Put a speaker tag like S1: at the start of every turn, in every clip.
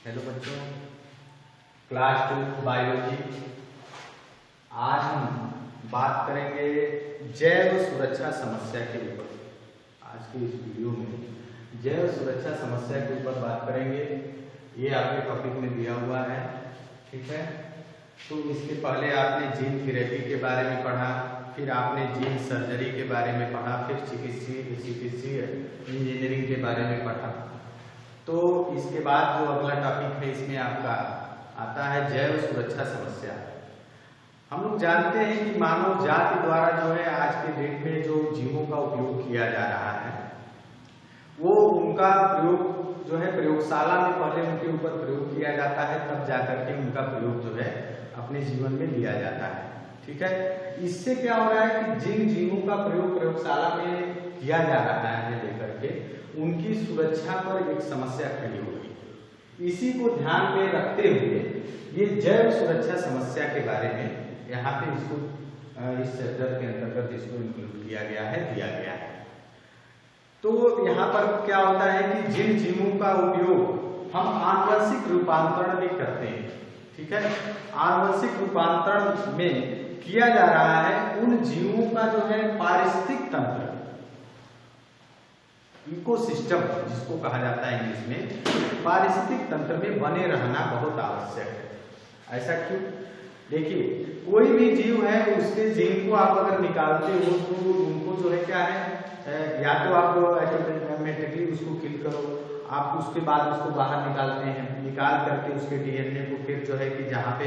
S1: Hello बच्चों, class 2 biology. आज हम बात करेंगे जैव सुरक्षा समस्या के ऊपर। आज की इस वीडियो में जैव सुरक्षा समस्या के ऊपर बात करेंगे। ये आपके टॉपिक में दिया हुआ है, ठीक है। तो इसके पहले आपने जीन थेरेपी के बारे में पढ़ा, फिर आपने जीन सर्जरी के बारे में पढ़ा, फिर चिकित्सीय इंजीनियरिंग के बारे में पढ़ा। तो इसके बाद जो अगला टॉपिक है इसमें आपका आता है जैव सुरक्षा समस्या। हम लोग जानते हैं कि मानव जाति द्वारा जो है आज के डेट में जो जीवों का उपयोग किया जा रहा है, वो उनका प्रयोग जो है प्रयोगशाला में पहले उनके ऊपर प्रयोग किया जाता है, तब जाकर के उनका प्रयोग जो है अपने जीवन में लिया जाता है, ठीक है। इससे क्या हो रहा है कि जिन जीवों का प्रयोग प्रयोगशाला में किया जा रहा है लेकर के उनकी सुरक्षा पर एक समस्या खड़ी हो गई। इसी को ध्यान में रखते हुए ये जैव सुरक्षा समस्या के बारे में यहाँ पे इसको इस चैप्टर के अंतर्गत इसको इंक्लूड किया गया है, दिया गया है। तो यहाँ पर क्या होता है कि जिन जीवों का उपयोग हम आनुवंशिक रूपांतरण में करते हैं, ठीक है, आनुवंशिक रूपांतरण में किया जा रहा है, उन जीवों का जो है पारिस्थितिक तंत्र, इकोसिस्टम जिसको कहा जाता है इंग्लिश में, पारिस्थितिक तंत्र में बने रहना बहुत आवश्यक है। ऐसा क्यों? देखिए, कोई भी जीव है उसके जीन को आप अगर निकालते हो तो उनको जो है क्या है, या तो आप ऑटोमेटिकली उसको किल करो, आप उसके बाद उसको बाहर निकालते हैं, निकाल करके उसके डीएनए को फिर जो है कि जहाँ पे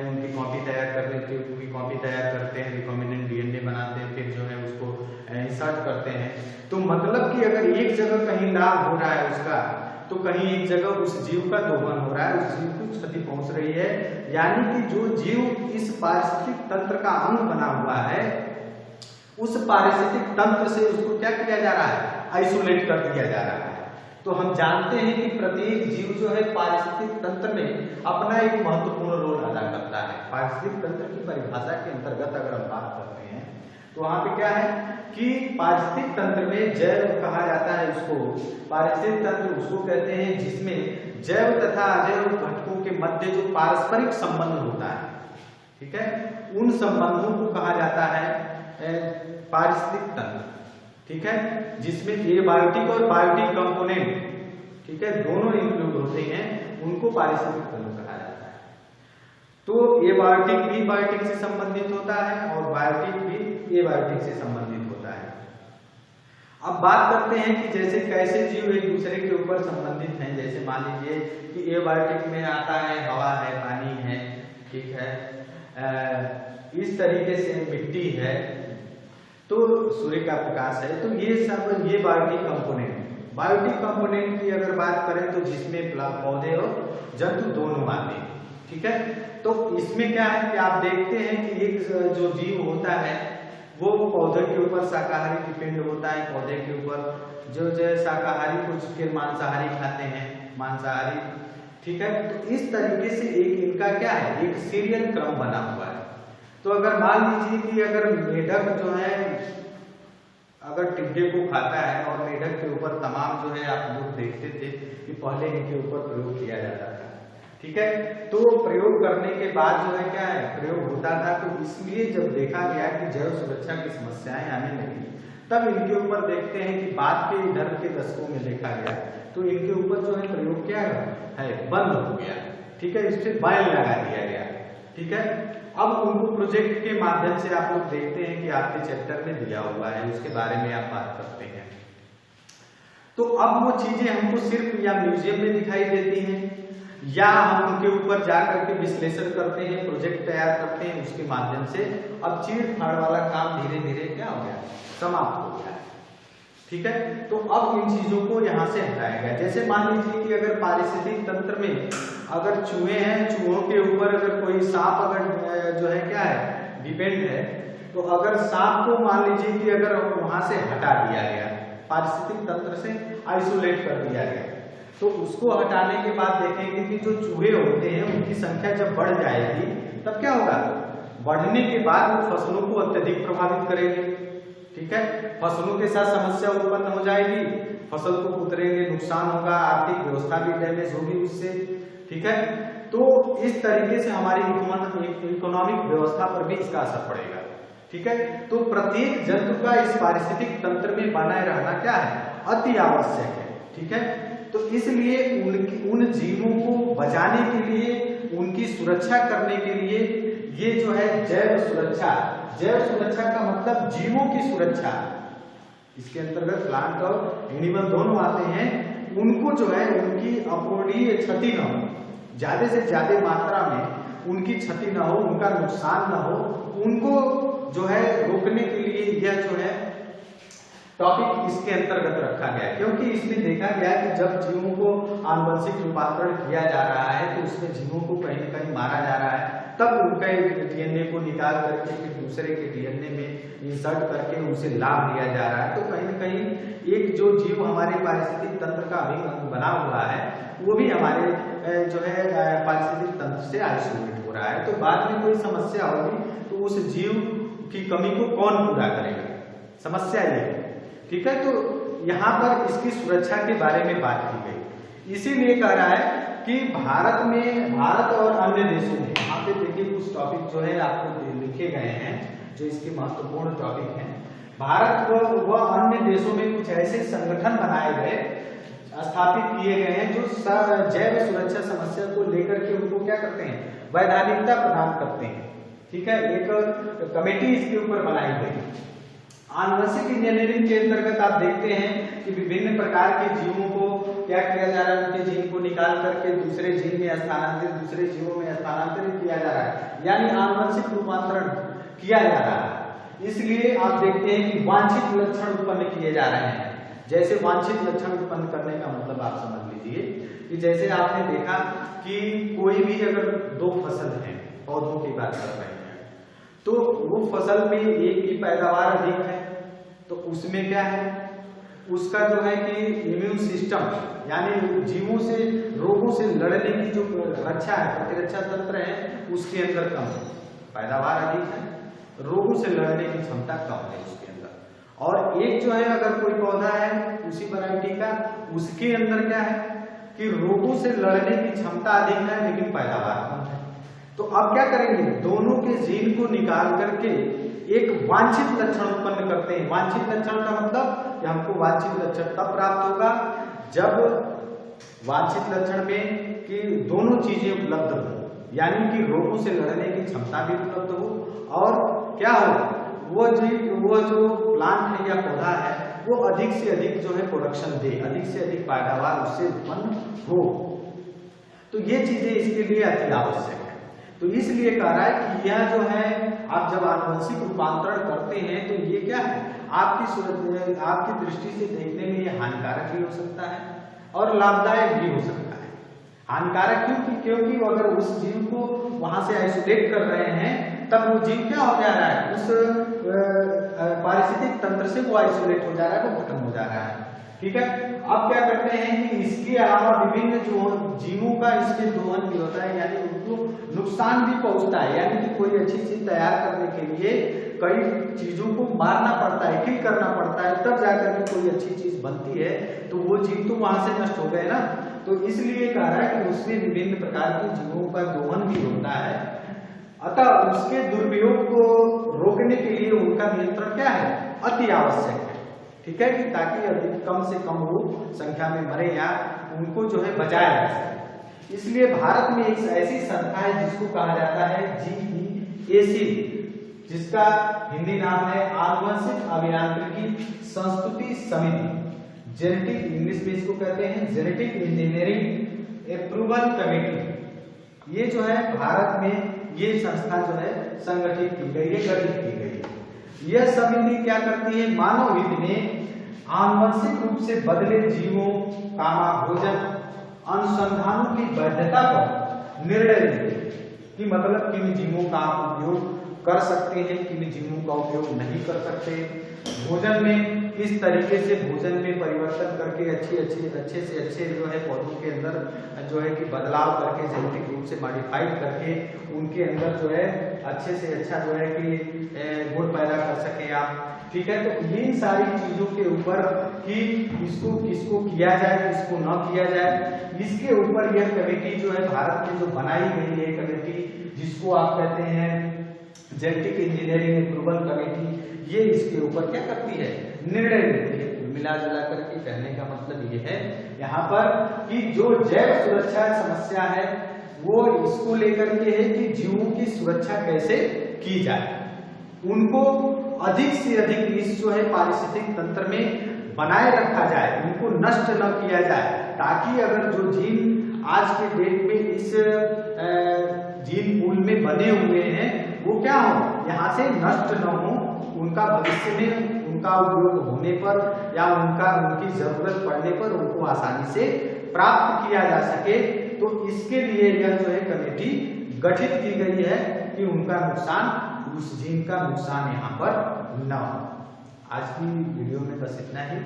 S1: उनकी कॉपी तैयार कर लेते हैं, उनकी कॉपी तैयार करते हैं, रिकॉम्बिनेंट डीएनए बनाते हैं, फिर जो है उसको इंसर्ट करते हैं। तो मतलब कि अगर एक जगह कहीं लाभ हो रहा है उसका, तो कहीं एक जगह उस जीव का दोहन हो रहा है, उस जीव को क्षति पहुंच रही है। यानी कि जो जीव इस पारिस्थितिक तंत्र का अंग बना हुआ है, उस पारिस्थितिक तंत्र से उसको क्या किया जा रहा है, आइसोलेट कर दिया जा रहा है। तो हम जानते हैं कि प्रत्येक जीव जो है पारिस्थितिक तंत्र में अपना एक महत्वपूर्ण रोल अदा करता है। पारिस्थितिक तंत्र की परिभाषा के अंतर्गत अगर हम बात करते हैं तो वहां पे क्या है कि पारिस्थितिक तंत्र में जैव कहा जाता है उसको। पारिस्थितिक तंत्र उसको कहते हैं जिसमें जैव तथा अजैव घटकों के मध्य जो पारस्परिक संबंध होता है, ठीक है, उन संबंधों को कहा जाता है पारिस्थितिक तंत्र, ठीक है, जिसमें एबायोटिक और बायोटिक कंपोनेंट, ठीक है, दोनों इंक्लूड होते हैं, उनको पारिस्थितिक तंत्र कहा जाता है। तो एबायोटिक भी बायोटिक से संबंधित होता है और बायोटिक भी एबायोटिक से संबंधित होता है। अब बात करते हैं कि जैसे कैसे जीव एक दूसरे के ऊपर संबंधित हैं। जैसे मान लीजिए कि एबायोटिक में आता है हवा है, पानी है, ठीक है, इस तरीके से मिट्टी है, तो सूर्य का प्रकाश है, तो ये सब ये बायोटिक कंपोनेंट है। बायोटिक कंपोनेंट की अगर बात करें तो जिसमें पौधे और जंतु दोनों आते हैं, ठीक है। तो इसमें क्या है कि आप देखते हैं कि एक जो जीव होता है वो पौधे के ऊपर शाकाहारी डिपेंड होता है, पौधे के ऊपर जो शाकाहारी कुछ फिर मांसाहारी खाते हैं, मांसाहारी, ठीक है। तो इस तरीके से एक इनका क्या है, एक सीरियल क्रम बना हुआ है। तो अगर मान लीजिए कि अगर मेढक जो है अगर टिड्डे को खाता है, और मेढक के ऊपर तमाम जो है आप लोग देखते थे कि पहले इनके ऊपर प्रयोग किया जाता था, ठीक है। तो प्रयोग करने के बाद जो है क्या है, प्रयोग होता था, तो इसलिए जब देखा गया कि जैव सुरक्षा की समस्याएं आने लगी, तब इनके ऊपर देखते हैं कि बाद के इधर के दशकों में देखा गया तो इनके ऊपर जो है प्रयोग क्या है बंद हो गया, ठीक है, इससे बैन लगा दिया गया, ठीक है। अब उनको प्रोजेक्ट के माध्यम से आप लोग देखते हैं कि आपके चैप्टर में दिया हुआ है, उसके बारे में आप बात करते हैं। तो अब वो चीजें हमको सिर्फ या म्यूजियम में दिखाई देती हैं, या हम उनके ऊपर जाकर के विश्लेषण करते हैं, प्रोजेक्ट तैयार करते हैं, उसके माध्यम से अब चीड़-फाड़ वाला काम धीरे धीरे क्या हो गया, समाप्त हो गया, ठीक है। तो अब इन चीजों को यहाँ से हटाया गया। जैसे मान लीजिए कि अगर पारिस्थितिक तंत्र में अगर चूहे हैं, चूहों के ऊपर अगर कोई सांप अगर जो है क्या है डिपेंड है, तो अगर सांप को मान लीजिए कि अगर वहां से हटा दिया गया, पारिस्थितिक तंत्र से आइसोलेट कर दिया गया, तो उसको हटाने के बाद देखेंगे कि जो चूहे होते हैं उनकी संख्या जब बढ़ जाएगी तब क्या होगा, बढ़ने के बाद वो फसलों को अत्यधिक प्रभावित करेंगे, ठीक है। फसलों के साथ समस्या उत्पन्न हो जाएगी, फसल को कुतरेंगे, नुकसान होगा, आर्थिक व्यवस्था भी डैमेज होगी उससे, ठीक है। तो इस तरीके से हमारी इकोनॉमिक व्यवस्था पर भी इसका असर पड़ेगा, ठीक है। तो प्रत्येक जंतु का इस पारिस्थितिक तंत्र में बनाए रहना क्या है, अति आवश्यक है, ठीक है। तो इसलिए उन जीवों को बचाने के लिए, उनकी सुरक्षा करने के लिए ये जो है जैव सुरक्षा का मतलब जीवों की सुरक्षा, इसके अंतर्गत प्लांट और एनिमल दोनों आते हैं। उनको जो है उनकी अपूरणीय क्षति न हो, ज्यादा से ज्यादा मात्रा में उनकी क्षति न हो, उनका नुकसान न हो, उनको जो है रोकने के लिए यह जो है टॉपिक इसके अंतर्गत रखा गया है। क्योंकि इसमें देखा गया कि जब जीवों को आनुवंशिक रूपांतरण किया जा रहा है तो उसमें जीवों को कहीं न कहीं मारा जा रहा है, तब उनके डीएनए को निकाल करके फिर दूसरे के डीएनए में इंसर्ट करके उनसे लाभ लिया जा रहा है। तो कहीं न कहीं एक जो जीव हमारे पारिस्थितिक तंत्र का अभिन्न बना हुआ है वो भी हमारे जो है पारिस्थितिक तंत्र से आइसोलेट हो रहा है। तो बाद में कोई समस्या होगी तो उस जीव की कमी को कौन पूरा करेगा, समस्या ये है, ठीक है। तो यहाँ पर इसकी सुरक्षा के बारे में बात की गई, इसीलिए कह रहा है कि भारत और अन्य देशों में, यहाँ पे देखिए कुछ टॉपिक जो है आपको लिखे गए हैं जो इसके महत्वपूर्ण टॉपिक हैं। भारत व अन्य देशों में कुछ ऐसे संगठन बनाए गए, स्थापित किए गए हैं जो जैव सुरक्षा समस्या को लेकर के उनको क्या करते हैं, वैधानिकता प्रदान करते हैं, ठीक है। एक कमेटी इसके ऊपर बनाई गई। आनुवंशिक इंजीनियरिंग के अंतर्गत आप देखते हैं कि विभिन्न प्रकार के जीवों को क्या किया जा रहा है, उनके जीन को निकाल करके दूसरे जीन में स्थानांतरित, दूसरे जीवों में स्थानांतरित किया जा रहा है, यानी आनुवंशिक रूपांतरण किया जा रहा है। इसलिए आप देखते हैं कि वांछित लक्षण उत्पन्न किए जा रहे हैं। जैसे वांछित लक्षण उत्पन्न करने का मतलब आप समझ लीजिए कि जैसे आपने देखा कि कोई भी अगर दो फसल है, पौधों की बात कर रहे हैं, तो वो फसल में एक की पैदावार अधिक है, तो उसमें क्या है, उसका जो है कि इम्यून सिस्टम यानी जीवों से रोगों से लड़ने की जो रक्षा है, प्रतिरक्षा तंत्र है, उसके अंदर कम है, पैदावार अधिक है, रोगों से लड़ने की क्षमता कम है उसके अंदर। और एक जो है अगर कोई पौधा है उसी वैरायटी का, उसके अंदर क्या है कि रोगों से लड़ने की क्षमता अधिक है लेकिन पैदावार कम है। तो अब क्या करेंगे, दोनों के जीन को निकाल करके एक वांछित लक्षण उत्पन्न करते हैं। वांछित लक्षण का मतलब कि हमको वांछित लक्षण तब प्राप्त होगा जब वांछित लक्षण में कि दोनों चीजें उपलब्ध हो, यानी कि रोगों से लड़ने की क्षमता भी उपलब्ध हो और क्या हो, वो जो प्लांट है या पौधा है वो अधिक से अधिक जो है प्रोडक्शन दे, अधिक से अधिक पैदावार उससे उत्पन्न हो। तो ये चीजें इसके लिए अति आवश्यक है। तो इसलिए कह रहा है कि यह जो है आप जब आनुवंशिक रूपांतरण करते हैं तो ये क्या है, आपकी दृष्टि से देखने में ये हानिकारक भी हो सकता है और लाभदायक भी हो सकता है। हानिकारक क्योंकि अगर उस जीव को वहां से आइसोलेट कर रहे हैं तब वो जीव क्या हो जा रहा है, उस पारिस्थितिक तंत्र से वो आइसोलेट हो जा रहा है, वो खत्म हो जा रहा है, ठीक है। अब क्या करते हैं कि इसके अलावा विभिन्न जो जीवों का इसके दोहन भी होता है, यानी उनको नुकसान भी पहुंचता है, यानी कि कोई अच्छी चीज तैयार करने के लिए कई चीजों को मारना पड़ता है, किल करना पड़ता है, तब जाकर के कोई अच्छी चीज बनती है। तो वो जीव तो वहां से नष्ट हो गए ना। तो इसलिए कह रहा है कि उसमें विभिन्न प्रकार के जीवों का दोहन भी होता है, अतः उसके दुरुपयोग को रोकने के लिए उनका नियंत्रण क्या है, अति आवश्यक है, ठीक है, कि ताकि अधिक कम से कम वो संख्या में मरे या उनको जो है बचाया जा सके। इसलिए भारत में एक ऐसी संस्था है जिसको कहा जाता है GEAC, जिसका हिंदी नाम है आनुवंशिक अभियांत्रिकी संस्तुति समिति, जेनेटिक इंग्लिश में इसको कहते हैं जेनेटिक इंजीनियरिंग अप्रूवल कमेटी। ये जो है भारत में ये संस्था जो है संगठित की गई है, गठित की गई है। यह समिति क्या करती है, मानव हित में आनुवंशिक रूप से बदले जीवों कामा भोजन अनुसंधानों की वैधता पर निर्णय लेती है कि मतलब किन जीवों का आप उपयोग कर सकते हैं, किन जीवों का उपयोग नहीं कर सकते, भोजन में किस तरीके से भोजन में परिवर्तन करके अच्छे से अच्छे जो है पौधों के अंदर जो है कि बदलाव करके जेनेटिक रूप से मॉडिफाइड करके उनके अंदर जो है अच्छे से अच्छा जो है कि गुण पैदा कर सके आप। ठीक है, तो इन सारी चीजों के ऊपर कि इसको किसको किया जाए किसको न किया जाए, इसके ऊपर यह कमेटी जो है भारत में जो बनाई गई है कमेटी, जिसको आप कहते हैं जेनेटिक इंजीनियरिंग अप्रूवल कमेटी, ये इसके ऊपर क्या करती है, निर्णय लेती है। मिला जुला करके कहने का मतलब ये है यहाँ पर कि जो जैव सुरक्षा समस्या है वो इसको लेकर के है कि जीवों की सुरक्षा कैसे की जाए, उनको अधिक से अधिक इस जो है पारिस्थितिक तंत्र में बनाए रखा जाए, उनको नष्ट न किया जाए, ताकि अगर जो जीन आज के डेट में इस जीन पूल में बने हुए हैं वो क्या हो, यहाँ से नष्ट न हो, उनका भविष्य में उनका उपयोग होने पर या उनकी जरूरत पड़ने पर उनको आसानी से प्राप्त किया जा सके। तो इसके लिए यह जो है कमेटी गठित की गई है कि उनका नुकसान, उस जीन का नुकसान यहाँ पर न हो। आज की वीडियो में बस इतना ही।